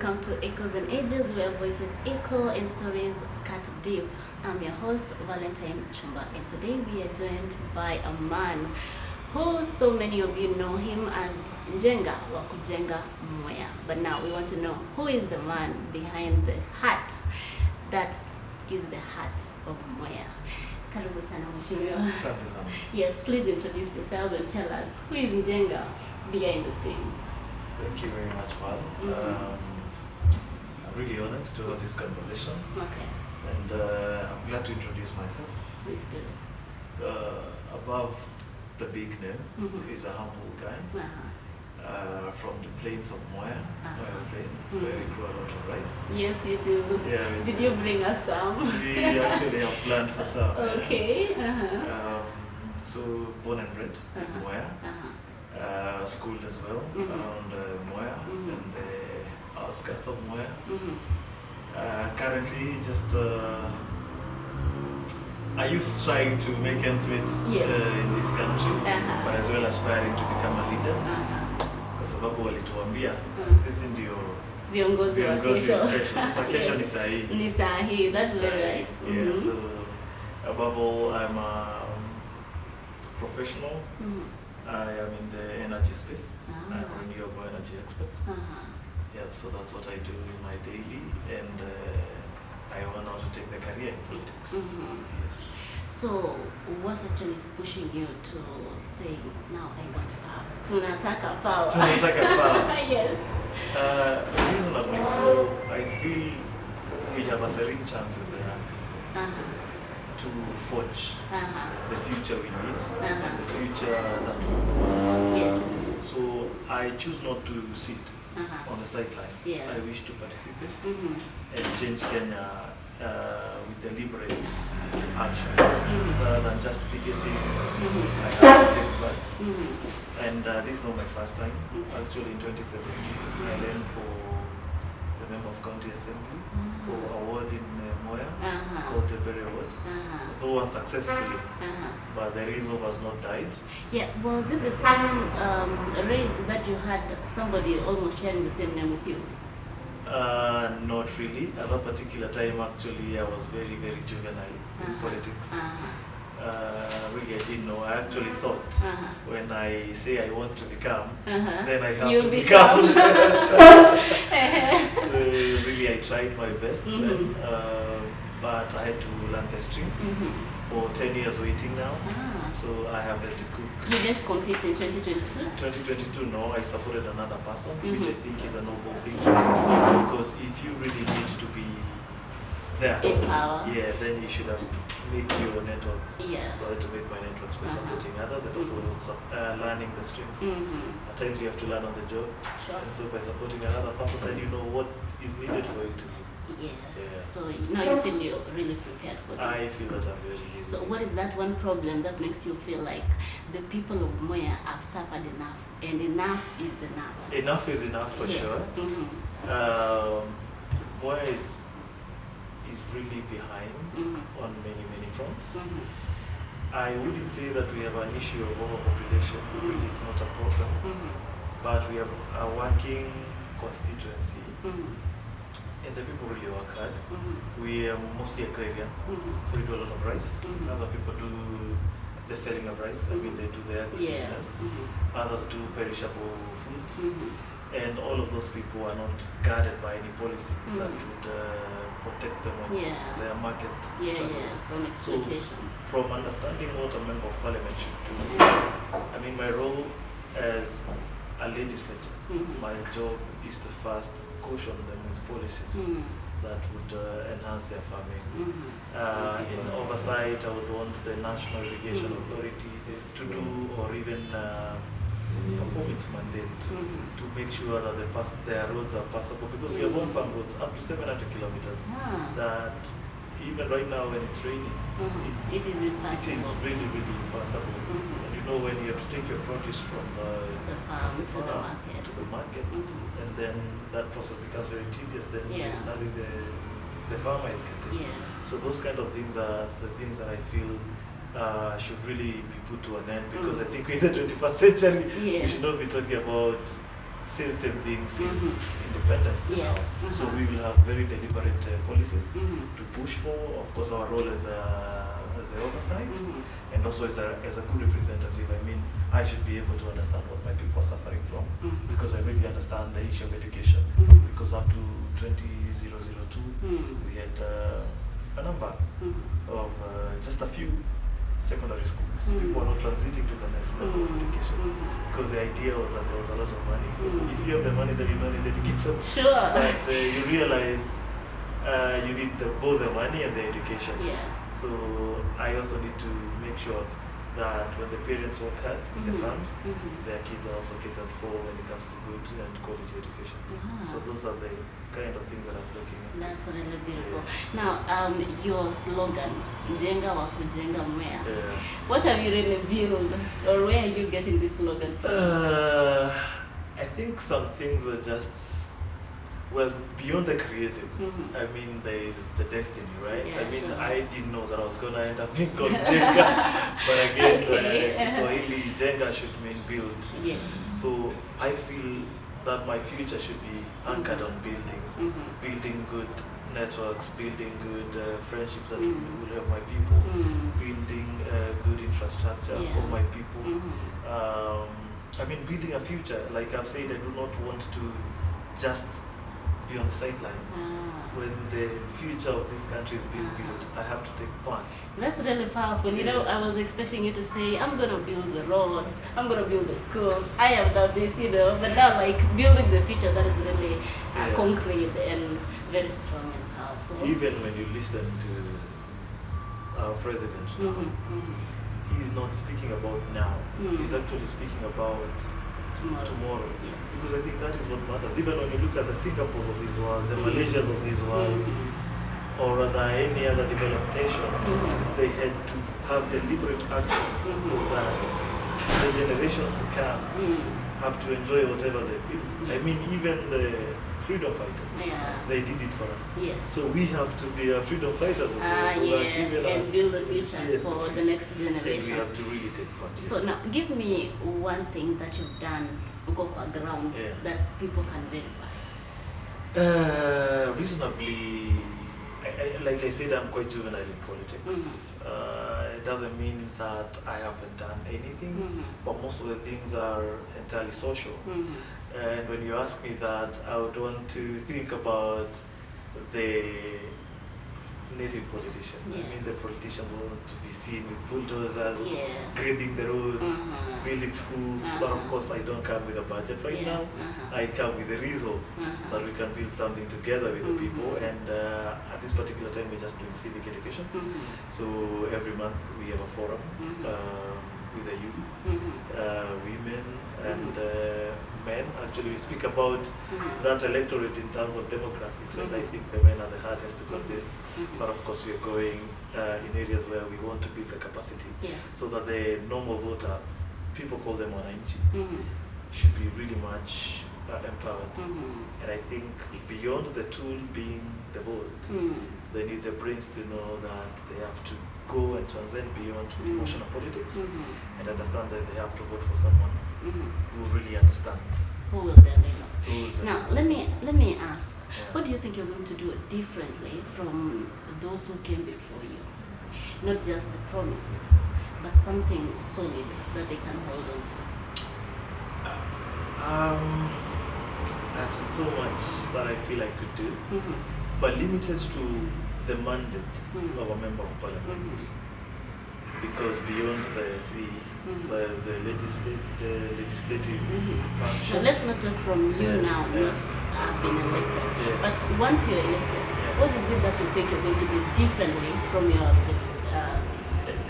welcome to Echoes and Ages, where voices echo and stories cut deep. I'm your host, Valentine Chumba, and today we are joined by a man who so many of you know him as Njenga wa Kujenga Mwea. But now we want to know who is the man behind the heart that is the heart of Mwea. Karibu sana mheshimiwa. Yes, please introduce yourself and tell us who is Njenga behind the scenes. Thank you very much, Val. I'm really honored to have this conversation. Okay. And I'm glad to introduce myself. Please do. Above the big name is a humble guy from the plains of Mwea, Mwea Plains, where we grow a lot of rice. Yes, you do. Yeah, Did you bring us some? We actually have planned for some. Okay. So born and bred in Mwea. Schooled as well around Mwea and the outskirts of Mwea. Currently, just I used trying to make ends meet in this country, but as well aspiring to become a leader. Kwa sababu walituambia sisi ndio viongozi wa kesho. Sasa kesho ni sahihi. Ni sahihi. That's very nice. Yeah. So above all, I'm a professional. I am in the energy space. I'm a renewable energy expert. Yeah, so that's what I do in my daily, and I want now to take the career in politics. Yes. So, what actually is pushing you to say, now I want power? Tunataka power. Tunataka power. Yes. Reasonably so, I feel we have a serene chances there. To forge the future we need and the future that we want. Yes. So I choose not to sit on the sidelines. Yeah. I wish to participate and change Kenya with deliberate action rather than just picketing. I have to take part. And this is not my first time. Actually in 2017 I ran for the member of county assembly for award in Mwea called the Berry Award. Though unsuccessfully, but the reason was not died. Yeah, was it the same race that you had somebody almost sharing the same name with you? Not really. At that particular time, actually, I was very, very juvenile in politics. Really, I didn't know. I actually thought when I say I want to become, then I have to become. So really, I tried my best then, but I had to learn the strings. For 10 years waiting now, so I have had to cook. You didn't compete in 2022? 2022, no, I supported another person, which I think is a noble thing to do. Because if you really need to be there, in power, yeah, then you should have made your networks. Yeah. So I had to make my networks by supporting others and also learning the strings. At times you have to learn on the job. Sure. And so by supporting another person, then you know what is needed for you to do. Yeah. So now you feel you're really prepared for this. I feel that I'm very. So what is that one problem that makes you feel like the people of Mwea have suffered enough, and enough is enough? Enough is enough for sure. Mwea is really behind on many fronts. I wouldn't say that we have an issue of overpopulation. Really, it's not a problem. But we have a working constituency. And the people really work hard. We are mostly agrarian, so we do a lot of rice. Other people do the selling of rice. I mean, they do the agribusiness. Others do perishable foods. And all of those people are not guarded by any policy that would protect them on their market struggles. From exploitations. So, from understanding what a member of parliament should do, I mean, my role as a legislature, my job is to first caution them with policies that would enhance their farming. In oversight, I would want the National Irrigation Authority to do or even perform its mandate to make sure that their roads are passable, because we have on-farm roads up to 700 kilometers that even right now when it's raining, it is impassable. It is really, really impassable. And you know, when you have to take your produce from the farm to the market, and then that process becomes very tedious, then there's nothing the farmer is getting. So those kind of things are the things that I feel should really be put to an end, because I think in the 21st century we should not be talking about same thing since independence to now. So we will have very deliberate policies to push for. Of course, our role as the oversight and also as a good representative. I mean, I should be able to understand what my people are suffering from because I really understand the issue of education. Because up to 2002, we had a number of just a few secondary schools. People are not transiting to the next level of education because the idea was that there was a lot of money. So if you have the money, then you don't need education. Sure. But you realize you need both the money and the education. Yeah. So I also need to make sure that when the parents work hard in the farms, their kids are also catered for when it comes to good and quality education. So those are the kind of things that I'm looking at. That's really beautiful. Now, your slogan, Njenga Kujenga Mwea. What have you really built, or where are you getting this slogan from? I think some things are just, well, beyond the creative. I mean, there is the destiny, right? Yeah, I mean, sure. I didn't know that I was going to end up being called Jenga. But again, Okay. Kiswahili, Jenga should mean build. Yes. So I feel that my future should be anchored on building good networks, building good friendships that will help my people, building good infrastructure for my people. I mean, building a future. Like I've said, I do not want to just be on the sidelines. When the future of this country is being built, I have to take part. That's really powerful. You know, I was expecting you to say, I'm going to build the roads, I'm going to build the schools, I have done this, you know, but now like building the future, that is really concrete and very strong and powerful. Even when you listen to our president now, he's not speaking about now. He's actually speaking about tomorrow. Yes. Because I think that is what matters. Even when you look at the Singapores of this world, the Malaysias of this world, or rather any other developed nation, they had to have deliberate actions so that the generations to come have to enjoy whatever they built. Yes. I mean, even the freedom fighters, they did it for us. Yes. So we have to be freedom fighters as well. So that even and build the future for the next generation. And we have to really take part. So now, give me one thing that you've done, go ground, that people can verify. Reasonably, like I said, I'm quite juvenile in politics. It doesn't mean that I haven't done anything, but most of the things are entirely social. And when you ask me that, I would want to think about the native politician. I mean, the politicians want to be seen with bulldozers, grading the roads, building schools. But of course, I don't come with a budget right now. I come with a resolve that we can build something together with the people. And at this particular time, we're just doing civic education. So every month we have a forum with the youth, women, and men. Actually, we speak about that electorate in terms of demographics, and I think the men are the hardest to convince. But of course, we are going in areas where we want to build the capacity so that the normal voter, people call them wananchi, should be really much empowered. And I think beyond the tool being the vote, they need the brains to know that they have to go and transcend beyond emotional politics and understand that they have to vote for someone who really understands. Who will deliver? Now, let me ask, what do you think you're going to do differently from those who came before you? Not just the promises, but something solid that they can hold on to. I have so much that I feel I could do, but limited to the mandate of a member of parliament. Because beyond the three, there's the legislative function. Now, let's not talk from you now, not have been elected. But once you're elected, what is it that you think you're going to do differently from your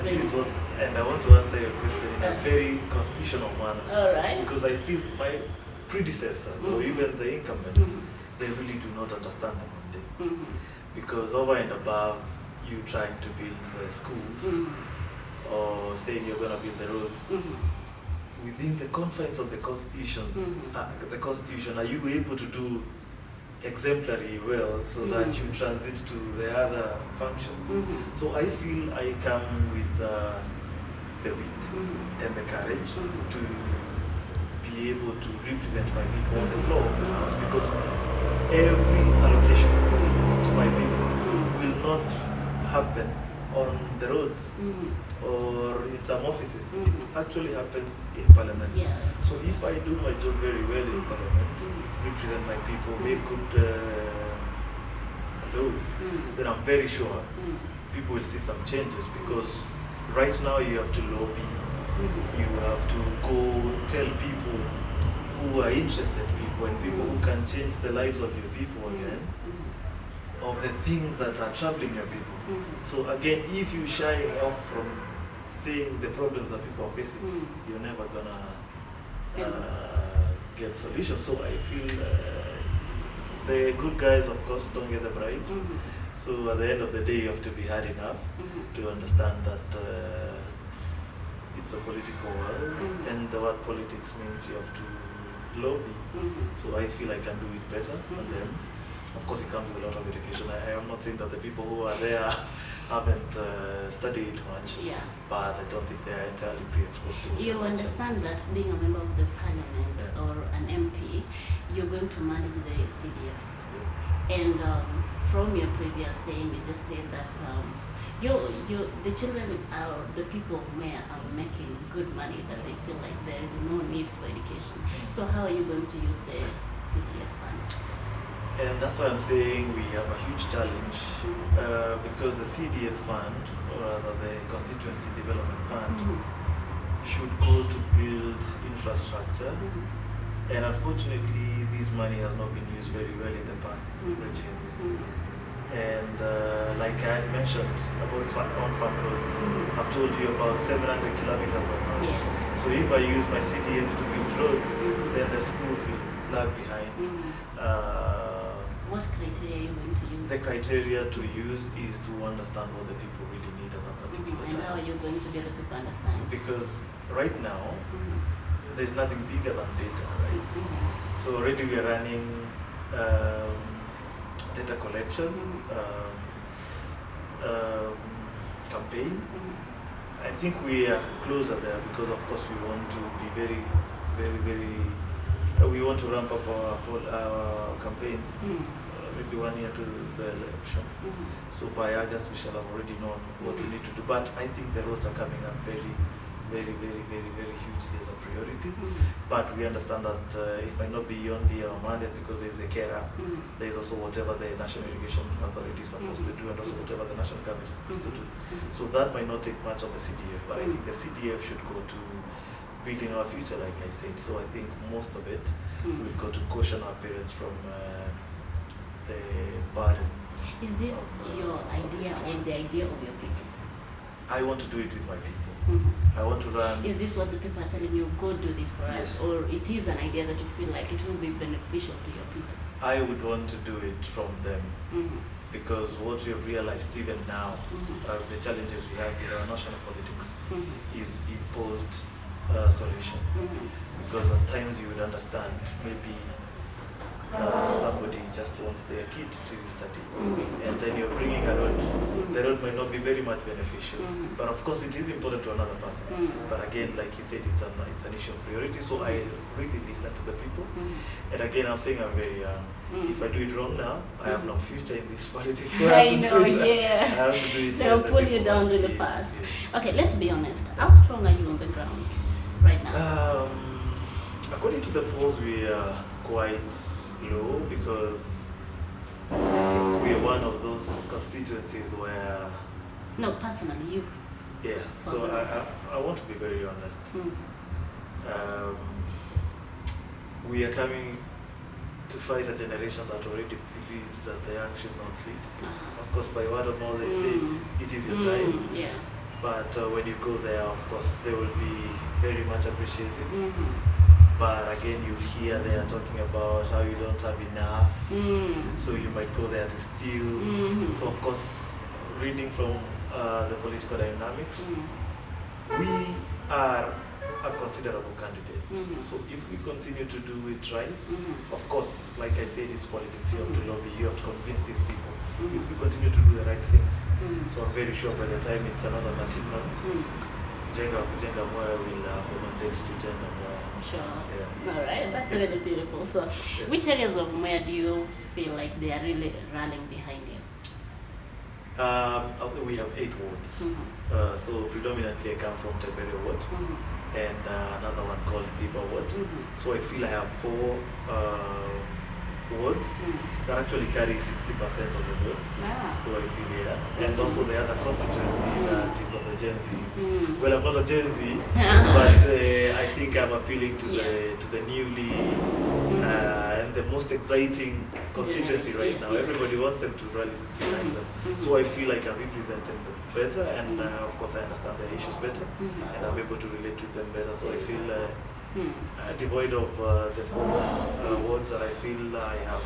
and I want to answer your question in a very constitutional manner. All right. Because I feel my predecessors, or even the incumbent, they really do not understand the mandate. Because over and above you trying to build the schools, or saying you're going to build the roads, within the confines of the constitutions, the constitution, are you able to do exemplary well so that you transit to the other functions? So I feel I come with the wit and the courage to be be able to represent my people on the floor of the house, because every allocation to my people will not happen on the roads or in some offices. It actually happens in Parliament. Yeah. So if I do my job very well in Parliament, represent my people, make good laws, then I'm very sure people will see some changes, because right now you have to lobby, you have to go tell people who are interested people and people who can change the lives of your people again, of the things that are troubling your people. So again, if you shy off from seeing the problems that people are facing, you're never gonna get solutions. So I feel the good guys, of course, don't get the bribe. So at the end of the day, you have to be hard enough to understand that it's a political world, and the word politics means you have to lobby. So I feel I can do it better than them. Of course, it comes with a lot of education. I am not saying that the people who are there haven't studied much, but I don't think they are entirely pre-exposed to it. You understand that being a member of the parliament or an MP, you're going to manage the CDF. And from your previous saying, you just said that the children or the people of Mwea are making good money, that they feel like there is no need for education. So how are you going to use the CDF funds? And that's why I'm saying we have a huge challenge, because the CDF fund, or rather the Constituency Development Fund, should go to build infrastructure. And unfortunately, this money has not been used very well in the past regimes. And like I had mentioned about on-farm roads, I've told you about 700 kilometers of road. So if I use my CDF to build roads, then the schools will lag behind. What criteria are you going to use? The criteria to use is to understand what the people really need at that particular time. And how are you going to get the people understand? Because right now, there's nothing bigger than data, right? So already we are running data collection campaign. I think we are closer there, because of course we want to be very, we want to ramp up our campaigns maybe 1 year to the election. So by August we shall have already known what we need to do. But I think the roads are coming up very hugely as a priority. But we understand that it might not be only our mandate, because there is a CARE. There is also whatever the National Irrigation Authority is supposed to do, and also whatever the national government is supposed to do. So that might not take much of the CDF, but I think the CDF should go to building our future, like I said. So I think most of it will go to caution our parents from the burden. Is this your idea or the idea of your people? I want to do it with my people. I want to run. Is this what the people are telling you, go do this for Yes. us? Or it is an idea that you feel like it will be beneficial to your people? I would want to do it from them, because what we have realized even now, the challenges we have with our national politics is imposed solutions. Because at times you would understand, maybe somebody just wants their kid to study, and then you're bringing a road. The road might not be very much beneficial, but of course it is important to another person. But again, like you said, it's an issue of priority. So I really listen to the people. And again, I'm saying I'm very young. If I do it wrong now, I have no future in this politics. So I have to do it. I have to do it. They'll pull you down really fast. Okay, let's be honest. How strong are you on the ground right now? According to the polls, we are quite low, because I think we are one of those constituencies where... No, personally, you. Yeah, so I want to be very honest. We are coming to fight a generation that already believes that the young should not lead. Of course, by word of mouth they say it is your time. But when you go there, of course, they will be very much appreciative. But again, you'll hear they are talking about how you don't have enough, so you might go there to steal. So of course, reading from the political dynamics, we are a considerable candidate. So if we continue to do it right, of course, like I said, it's politics. You have to lobby, you have to convince these people. If we continue to do the right things, so I'm very sure by the time it's another 13 months, Kujenga Mwea will have the mandate to Njenga Mwea. Sure. Yeah. All right, that's really beautiful. So, which areas of Mwea do you feel like they are really rallying behind you? We have 8 wards. So predominantly I come from Tebere ward and another one called Diba ward. So I feel I have 4 wards that actually carry 60% of the vote. So I feel and also the other constituency that is of the Gen Zs. Well, I'm not a Gen Z, but I think I'm appealing to the newly and the most exciting constituency right now. Everybody wants them to rally behind them. So I feel like I'm representing them better, and of course I understand their issues better, and I'm able to relate to them better. So I feel devoid of the 4 wards that I feel I have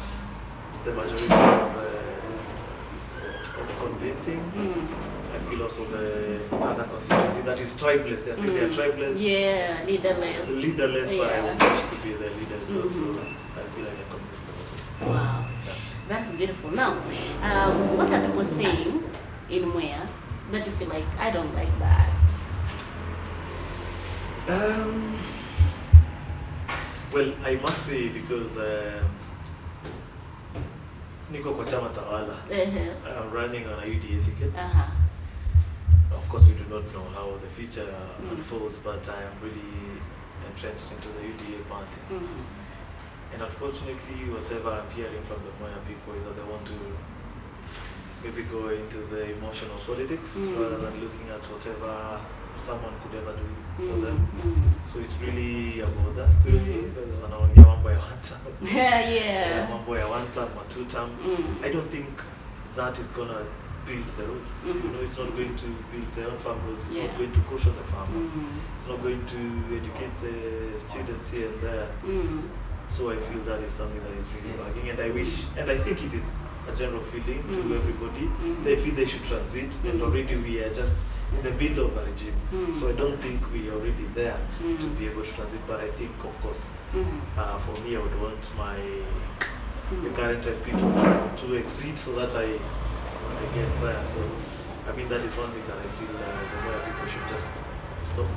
the majority of convincing. I feel also the other constituency that is tribeless. They say they are tribeless. Yeah, leaderless. Leaderless, but I would wish to be the leader as well. So I feel like I convince them. Wow, that's beautiful. Now, what are people saying in Mwea that you feel like, I don't like that? Well, I must say, because niko kwa chama tawala, I'm running on a UDA ticket. Of course, we do not know how the future unfolds, but I am really entrenched into the UDA party. And unfortunately, whatever I'm hearing from the Mwea people is that they want to maybe go into the emotional politics rather than looking at whatever someone could ever do for them. So it's really about that. So wanaongea mambo ya one term. Mambo ya one term or 2 term. I don't think that is gonna build the roots. You know, it's not going to build their own farmers. It's not going to cushion the farmer. It's not going to educate the students here and there. So I feel that is something that is really lagging, and I wish, and I think it is a general feeling to everybody. They feel they should transit, and already we are just in the middle of a regime. So I don't think we are already there to be able to transit, but I think, of course, for me, I would want the current MP to exit so that I get there. So, I mean, that is one thing that I feel the Mwea people should just stop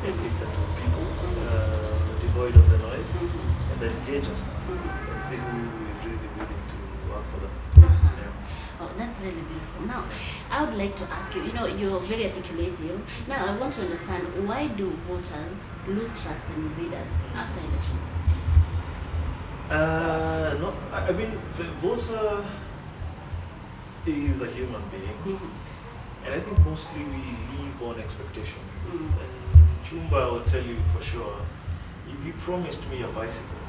and listen to people, devoid of the noise, and then engage us and see who is really willing to work for them. Oh, that's really beautiful. Now, I would like to ask you, you're very articulative. Now, I want to understand, why do voters lose trust in leaders after election? No, I mean, the voter is a human being, and I think mostly we live on expectations. And Chumba will tell you for sure, if you promised me a bicycle,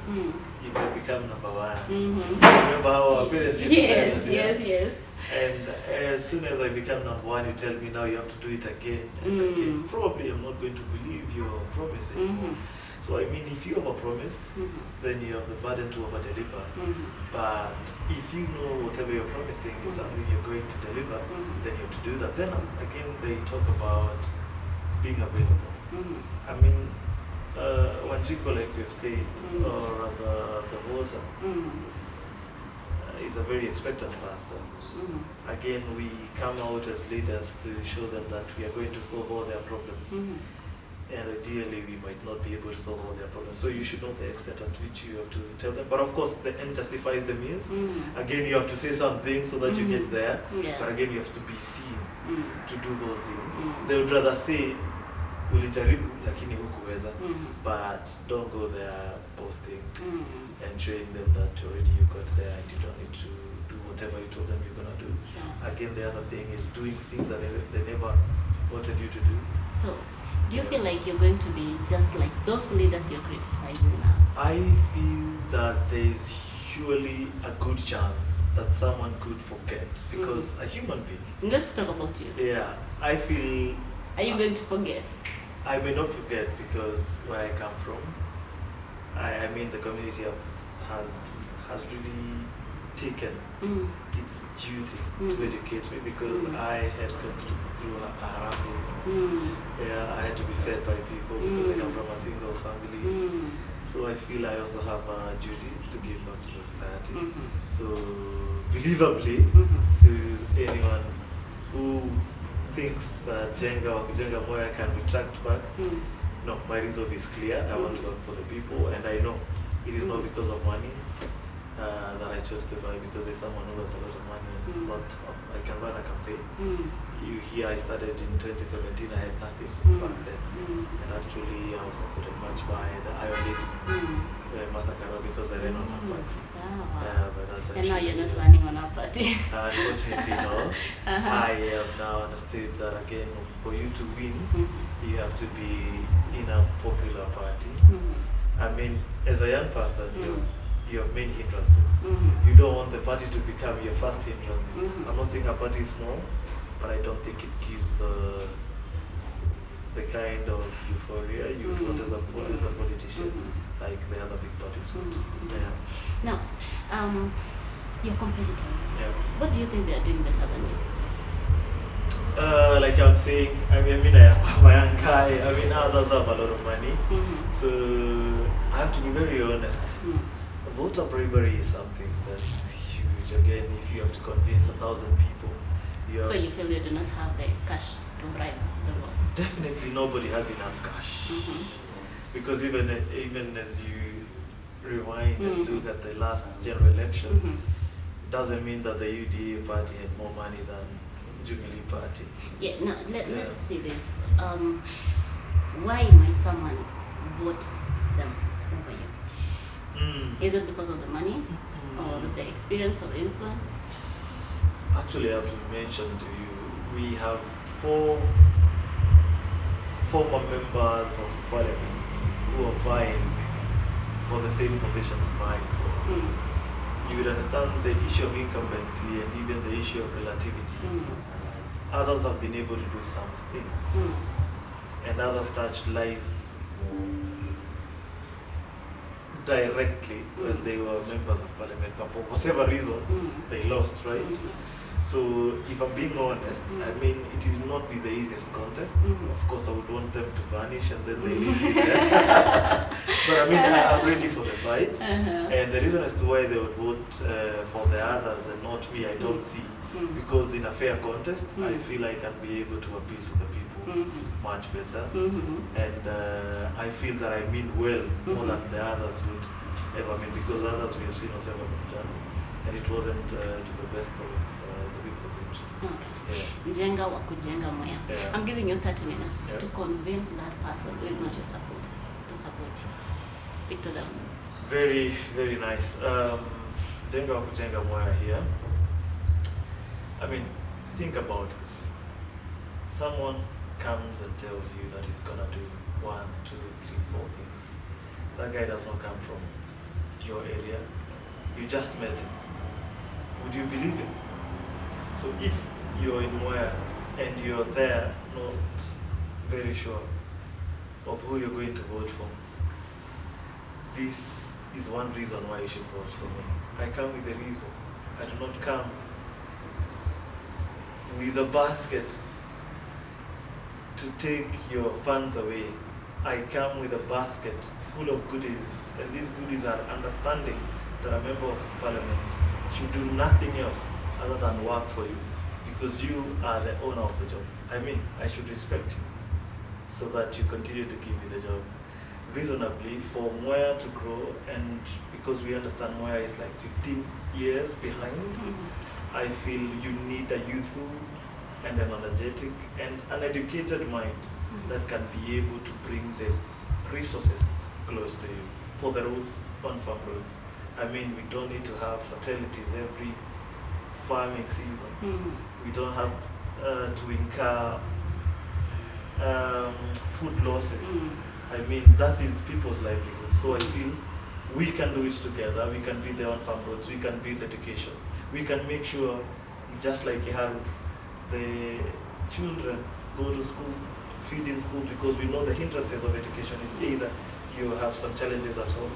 if I become number 1, remember how our parents used to tell us? Yes. And as soon as I become number 1, you tell me now you have to do it again and again. Probably I'm not going to believe your promise anymore. So I mean, if you have a promise, then you have the burden to over-deliver. But if you know whatever you're promising is something you're going to deliver, then you have to do that. Then again, they talk about being available. I mean, Wanjiko, like we've said, or rather the voter, is a very expectant person. Again, we come out as leaders to show them that we are going to solve all their problems. And ideally, we might not be able to solve all their problems. So you should know the extent at which you have to tell them. But of course, the end justifies the means. Again, you have to say something so that you get there. But again, you have to be seen to do those things. They would rather say, ulijaribu lakini hukuweza, but don't go there boasting and showing them that already you got there and you don't need to do whatever you told them you're going to do. Again, the other thing is doing things that they never wanted you to do. So, do you feel like you're going to be just like those leaders you're criticizing now? I feel that there is surely a good chance that someone could forget, because a human being. Let's talk about you. Yeah, I feel. Are you going to forget? I may not forget, because where I come from, I mean the community has really taken its duty to educate me, because I had gone through a harambe. I had to be fed by people because I come from a single family. So I feel I also have a duty to give back to the society. So believably, to anyone who thinks that Kujenga Mwea can be tracked back, No, my resolve is clear. I want to work for the people, and I know it is not because of money that I chose to buy, because there's someone who has a lot of money and thought I can run a campaign. You hear I started in 2017, I had nothing back then. And actually I was supported much by the Iron Lady, Martha Karua, because I ran on her party. But that's And now you're not yeah. running on our party. Unfortunately, no. I have now understood that again, for you to win, you have to be in a popular party. I mean, as a young person, you have many hindrances. You don't want the party to become your first hindrance. I'm not saying a party is small, but I don't think it gives the kind of euphoria you would want as a politician, like the other big parties would. Now, your competitors, Yeah. what do you think they are doing better than you? Like I'm saying, I mean, I'm a young guy. I mean, others have a lot of money, so I have to be very honest. Voter bribery is something that is huge. Again, if you have to convince 1,000 people, so you feel you do not have the cash to bribe the votes? Definitely, nobody has enough cash, because even as you rewind and look at the last general election, it doesn't mean that the UDA party had more money than Jubilee party. Yeah. Now let's see this. Why might someone vote them over you? Is it because of the money, or the experience or influence? Actually, I have to mention to you, we have 4 former members of parliament who are vying for the same position I'm vying for. You would understand the issue of incumbency and even the issue of relativity. Others have been able to do some things, and others touched lives directly when they were members of parliament, but for whatever reasons, they lost, right? So if I'm being honest, I mean, it will not be the easiest contest. Of course, I would want them to vanish and then they leave me there. But I mean, I'm ready for the fight. And the reason as to why they would vote for the others and not me, I don't see. Because in a fair contest, I feel I can be able to appeal to the people much better. And I feel that I mean well more than the others would ever mean, because others we have seen whatever they've done, and it wasn't to the best of the people's interests. Njenga wa Kujenga Mwea. I'm giving you 30 minutes to convince that person who is not your supporter to support you. Speak to them. Very, very nice. Njenga wa Kujenga Mwea here. I mean, think about this. Someone comes and tells you that he's gonna do 1, 2, 3, 4 things. That guy does not come from your area. You just met him. Would you believe him? So if you're in Mwea and you're there not very sure of who you're going to vote for, this is one reason why you should vote for me. I come with a reason. I do not come with a basket to take your funds away. I come with a basket full of goodies, and these goodies are understanding that a member of parliament should do nothing else other than work for you, because you are the owner of the job. I mean, I should respect you so that you continue to give me the job reasonably for Mwea to grow, and because we understand Mwea is like 15 years behind, I feel you need a youthful and an energetic and an educated mind that can be able to bring the resources close to you for the roads, on-farm roads. I mean, we don't need to have fatalities every farming season. We don't have to incur food losses. I mean, that is people's livelihood. So I feel we can do it together. We can build the on-farm roads. We can build education. We can make sure, just like Iharu, the children go to school, feed in school, because we know the hindrances of education is either you have some challenges at home,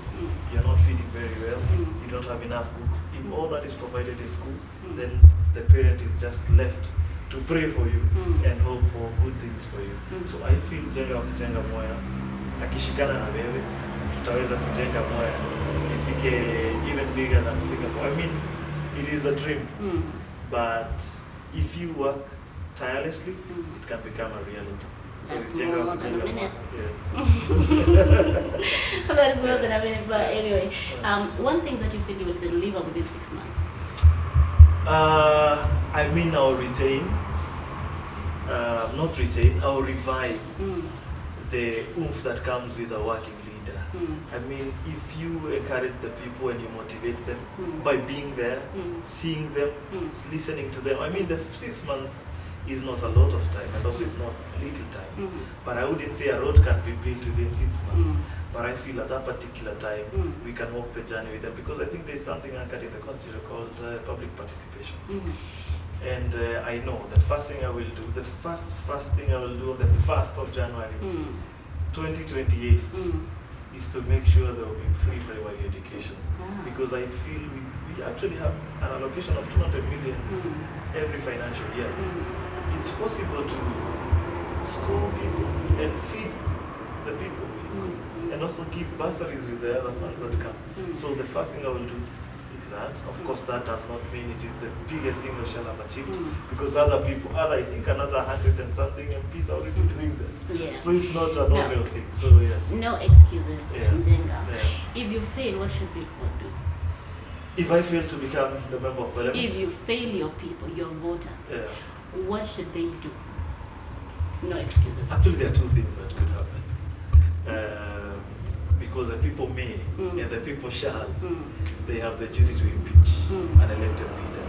you're not feeding very well, you don't have enough books. If all that is provided in school, then the parent is just left to pray for you and hope for good things for you. So I feel Njenga wa Kujenga Mwea akishikana na wewe tutaweza kujenga Mwea ifike even bigger than Singapore. I mean, it is a dream, but if you work tirelessly, it can become a reality. So That's it's Njenga, more than a Njenga minute. Mwea, yes. That is more than a minute, but anyway, one thing that you feel you will deliver within 6 months. I mean, I'll retain, not retain, I'll revive the oomph that comes with a working leader. I mean, if you encourage the people and you motivate them by being there, seeing them, listening to them, I mean, the 6 months is not a lot of time, and also it's not little time. But I wouldn't say a road can be built within 6 months. But I feel at that particular time, we can walk the journey with them, because I think there's something anchored in the Constitution called public participations. And I know the first thing I will do, the first thing I will do on the 1st of January 2028 is to make sure there will be free primary education. Because I feel we actually have an allocation of 200 million every financial year. It's possible to school people and feed the people in school, and also give bursaries with the other funds that come. So the first thing I will do is that. Of course, that does not mean it is the biggest thing we shall have achieved, because other people, I think another 100 and something MPs are already doing that. Yeah. So it's not a novel thing. So yeah. No excuses, Njenga. Yeah. If you fail, what should people do? If I fail to become the member of parliament, If you fail your people, your voter, what should they do? No excuses. Actually, there are two things that could happen. Because the people may and the people shall, they have the duty to impeach an elected leader.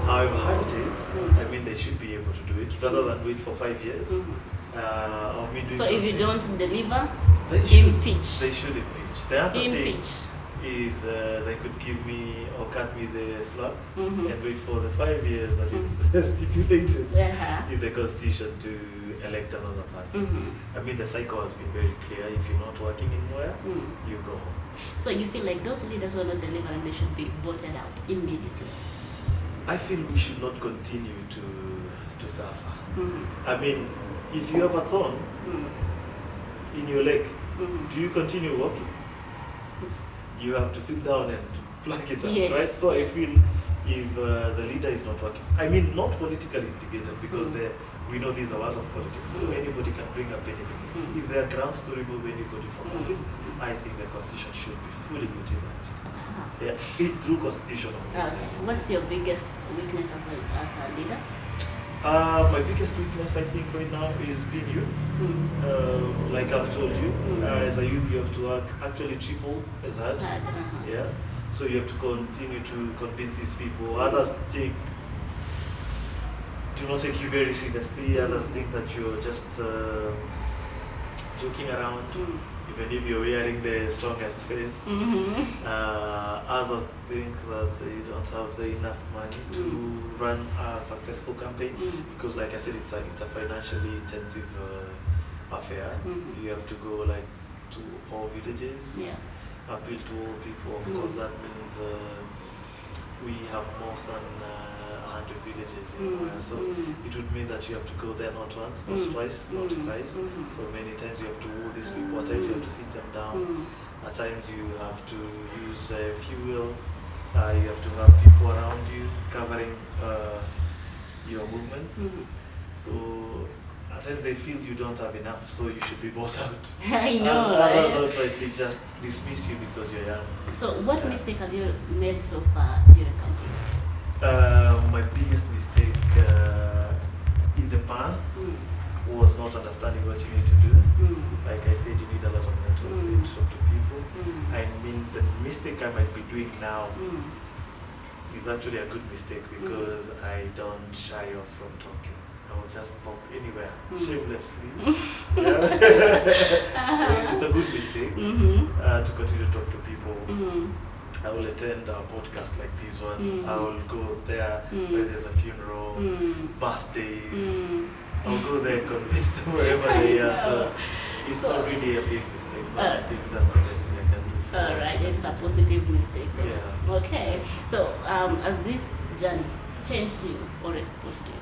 However hard it is, I mean, they should be able to do it rather than wait for 5 years of me doing. So if you don't deliver, they should impeach. They should impeach. The other Impeach. thing is they could give me or cut me the slug and wait for the 5 years that is stipulated in the Constitution to elect another person. I mean, the cycle has been very clear. If you're not working in Mwea, you go home. So you feel like those leaders who are not delivering, they should be voted out immediately? I feel we should not continue to suffer. I mean, if you have a thorn in your leg, do you continue walking? You have to sit down and pluck it out, right? So I feel if the leader is not working, I mean, not politically instigated, because we know this is a lot of politics, so anybody can bring up anything. If there are grounds to remove anybody from office, I think the Constitution should be fully utilized. Through constitutional means. What's your biggest weakness as a leader? My biggest weakness, I think, right now is being youth. Like I've told you, as a youth, you have to work actually triple as hard. Yeah. So you have to continue to convince these people. Others do not take you very seriously. Others think that you're just joking around, even if you're wearing the strongest face. Others think that you don't have enough money to run a successful campaign, because, like I said, it's a financially intensive affair. You have to go to all villages, appeal to all people. Of course, that means we have more than 100 villages in Mwea, so it would mean that you have to go there not once, not twice, not thrice. So many times you have to woo these people. At times you have to sit them down. At times you have to use fuel. You have to have people around you covering your movements. So at times they feel you don't have enough, so you should be bought out. I know. And others outrightly just dismiss you because you're young. So what mistake have you made so far during campaign? My biggest mistake in the past was not understanding what you need to do. Like I said, you need a lot of mentors to talk to people. I mean, the mistake I might be doing now is actually a good mistake, because I don't shy off from talking. I will just talk anywhere, shamelessly. It's a good mistake to continue to talk to people. I will attend a podcast like this one. I will go there when there's a funeral, birthdays. I'll go there and convince them wherever they are. So it's not really a big mistake, but I think that's the best thing I can do. Alright, it's a positive mistake. Yeah. Okay. So has this journey changed you or exposed you?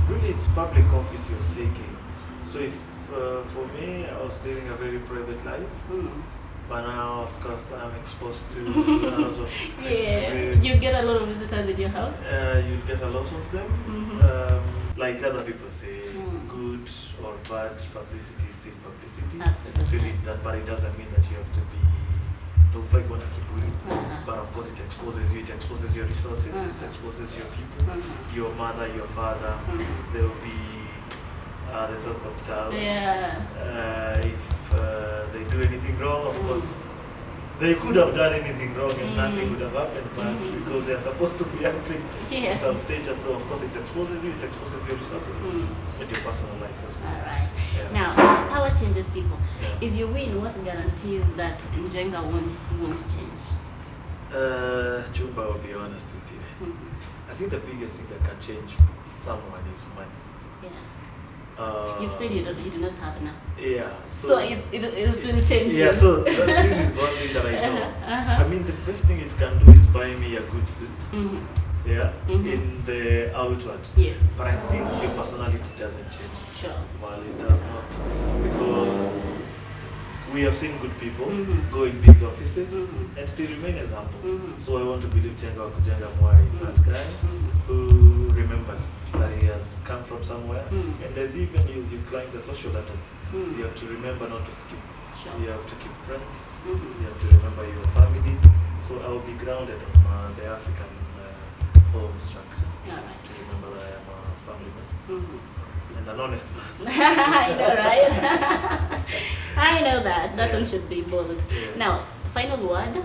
Really, it's public office you're seeking. So if for me, I was living a very private life. But now, of course, I'm exposed to a lot of you get a lot of visitors in your house? You'll get a lot of them. like other people say, good or bad publicity is still publicity. Absolutely. So but it doesn't mean that you have to be but of course it exposes you, it exposes your resources, it exposes your people, your mother, your father. There will be the talk of town. If they do anything wrong, of course they could have done anything wrong and nothing would have happened, but because they are supposed to be acting in some stages, so of course it exposes you, it exposes your resources and your personal life as well. Alright. Now, power changes people. If you win, what guarantees that Njenga won't change? Chumba, I'll be honest with you. I think the biggest thing that can change someone is money. You've said you do not have enough. Yeah. So it will change you. So this is one thing that I know. I mean, the best thing it can do is buy me a good suit. In the outward. Yes. But I think your personality doesn't change. Sure. Well, it does not. Because we have seen good people go in big offices and still remain example. So I want to believe Kujenga Mwea is that guy who remembers that he has come from somewhere. And there's even you climb the social ladders. You have to remember not to skip. Sure. You have to keep friends. You have to remember your family. So I will be grounded on the African home structure. Right. To remember that I am a family man. And an honest man. I know, right? I know that. That one should be bold. Now, final word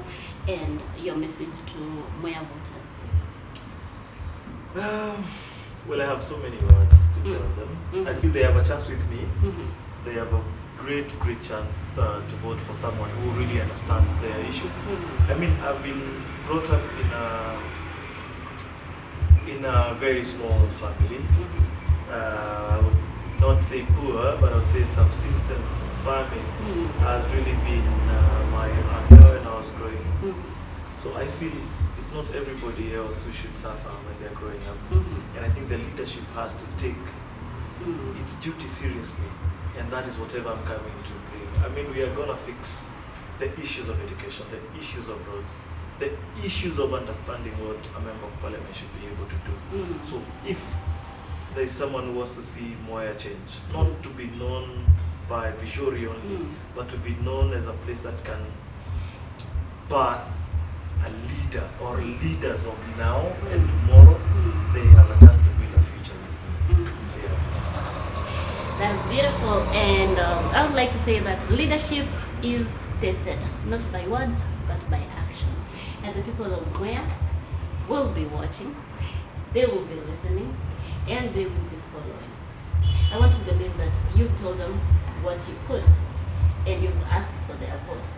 and your message to Mwea voters. Well, I have so many words to tell them. I feel they have a chance with me. They have a great chance to vote for someone who really understands their issues. I mean, I've been brought up in a very small family. I would not say poor, but I would say subsistence farming has really been my anchor when I was growing. So I feel it's not everybody else who should suffer when they're growing up. And I think the leadership has to take its duty seriously. And that is whatever I'm coming to bring. I mean, we are going to fix the issues of education, the issues of roads, the issues of understanding what a member of parliament should be able to do. So if there is someone who wants to see Mwea change, not to be known by visually only, but to be known as a place that can birth a leader or leaders of now and tomorrow, they have a chance to build a future with me. That's beautiful, and I would like to say that leadership is tested not by words but by action. And the people of Mwea will be watching, they will be listening, and they will be following. I want to believe that you've told them what you could, and you've asked for their votes.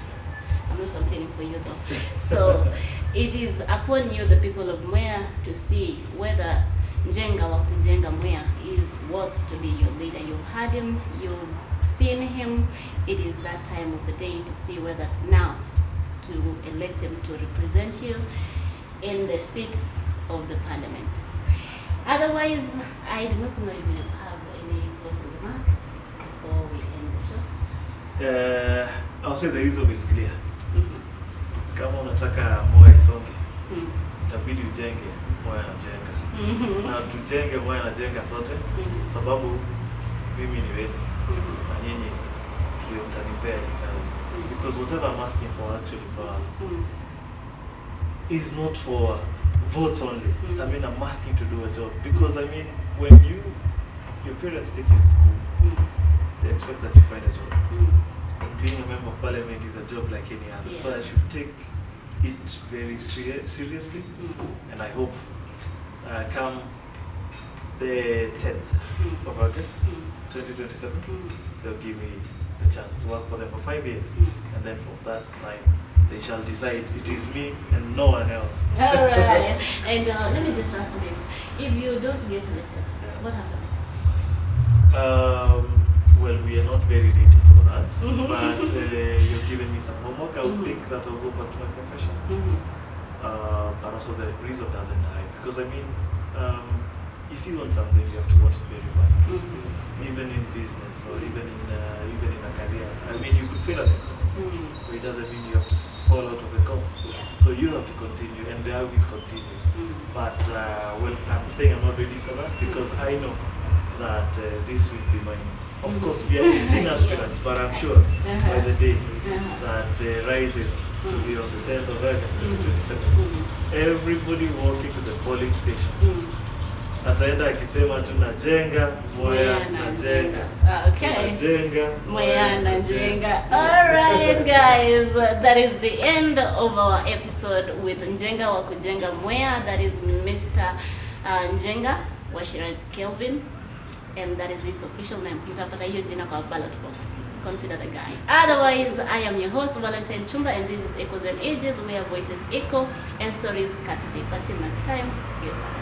I'm not campaigning for you though. So it is upon you, the people of Mwea, to see whether Njenga Kujenga Mwea is worth to be your leader. You've heard him, you've seen him. It is that time of the day to see whether now to elect him to represent you in the seats of the parliament. Otherwise, I do not know if you have any closing remarks before we end the show. I'll say the reason is clear. Kama unataka Mwea isonge, itabidi ujenge Mwea anajenga. Na tujenge Mwea anajenga sote, sababu mimi ni wenu na nyinyi ndio mtanipea hii kazi. Because whatever I'm asking for actually is not for votes only. I mean, I'm asking to do a job. Because I mean, when your parents take you to school, they expect that you find a job. And being a member of parliament is a job like any other. So I should take it very seriously. And I hope come the 10th of August, 2027, they'll give me the chance to work for them for 5 years. And then from that time, they shall decide it is me and no one else. Alright. And let me just ask this. If you don't get elected, what happens? Well, we are not very ready for that. But you've given me some homework. I would think that I'll go back to my profession. But also the reason doesn't die. Because I mean, if you want something, you have to want it very badly. Even in business or even in a career. I mean, you could fail at exam. But it doesn't mean you have to fall out of the course. So you have to continue, and I will continue. But well, I'm saying I'm not ready for that because I know that this will be mine. Of course, we are 18 aspirants, but I'm sure by the day that rises to be on the 10th of August 2027, everybody walking to the polling station ataenda akisema tunajenga Mwea na Njenga. Okay. Tunajenga Mwea na Njenga. Alright guys, that is the end of our episode with Njenga wa Kujenga Mwea. That is Mr. Njenga Wachira Kelvin, and that is his official name. Mtapata hiyo jina kwa ballot box. Consider the guy. Otherwise, I am your host Valentine Chumba, and this is Echoes and Ages, where voices echo and stories cut deep. Until next time, goodbye.